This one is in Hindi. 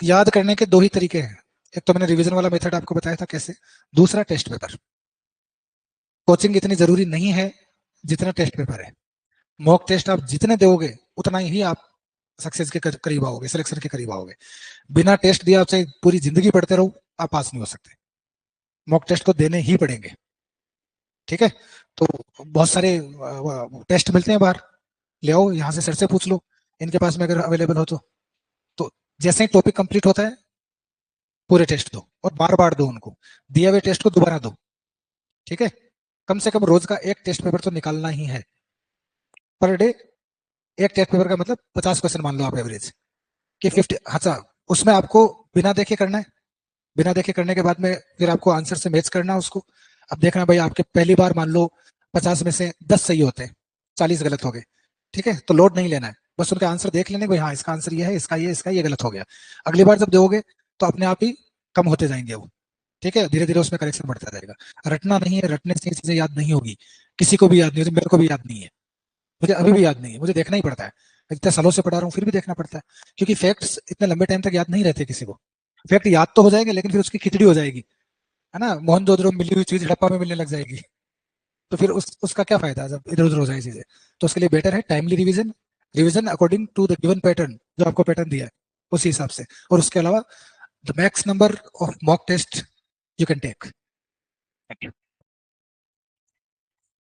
याद करने के दो ही तरीके हैं, एक तो मैंने रिवीजन वाला मेथड आपको बताया था कैसे, दूसरा टेस्ट पेपर। कोचिंग इतनी जरूरी नहीं है जितना टेस्ट पेपर है। मॉक टेस्ट आप जितने दोगे उतना ही आप सक्सेस के करीब आओगे, सिलेक्शन के करीब आओगे। बिना टेस्ट दिए आप चाहे पूरी जिंदगी पढ़ते रहो, आप पास नहीं हो सकते। मॉक टेस्ट को देने ही पड़ेंगे। ठीक है, तो बहुत सारे टेस्ट मिलते हैं बाहर, ले आओ यहाँ से, सर से पूछ लो इनके पास में अगर अवेलेबल हो तो जैसे ही टॉपिक कंप्लीट होता है पूरे टेस्ट दो और बार बार दो उनको, दिए हुए टेस्ट को दोबारा दो। ठीक है, कम से कम रोज का एक टेस्ट पेपर तो निकालना ही है पर डे। एक टेस्ट पेपर का मतलब 50 क्वेश्चन मान लो आप एवरेज कि 50। अच्छा, उसमें आपको बिना देखे करना है, बिना देखे करने के बाद में फिर आपको आंसर से मैच करना है उसको। अब देखना भाई आपके पहली बार मान लो 50 में से 10 सही होते हैं, 40 गलत हो गए। ठीक है, तो लोड नहीं लेना है, बस उनके आंसर देख लेने भाई, हाँ इसका आंसर ये है, इसका ये गलत हो गया। अगली बार जब दोगे तो अपने आप ही कम होते जाएंगे वो। ठीक है, धीरे धीरे उसमें करेक्शन बढ़ता जाएगा। रटना नहीं है, रटने से ये चीजें याद नहीं होगी, किसी को भी याद नहीं होती, मेरे को भी याद नहीं है, मुझे अभी भी याद नहीं है, मुझे देखना ही पड़ता है। इतने सालों से पढ़ा रहा हूँ फिर भी देखना पड़ता है, क्योंकि फैक्ट्स इतने लंबे टाइम तक याद नहीं रहते किसी को। फैक्ट याद तो हो जाएंगे लेकिन फिर उसकी खिचड़ी हो जाएगी, है ना, मोहनजोदड़ो में मिली हुई चीज हड़प्पा में मिलने लग जाएगी। तो फिर उसका क्या फायदा जब इधर उधर हो जाए चीजें। तो उसके लिए बेटर है timely revision, revision according to the given pattern, जो आपको पैटर्न दिया है उसी हिसाब से। और उसके अलावा the max number of mock test you can take.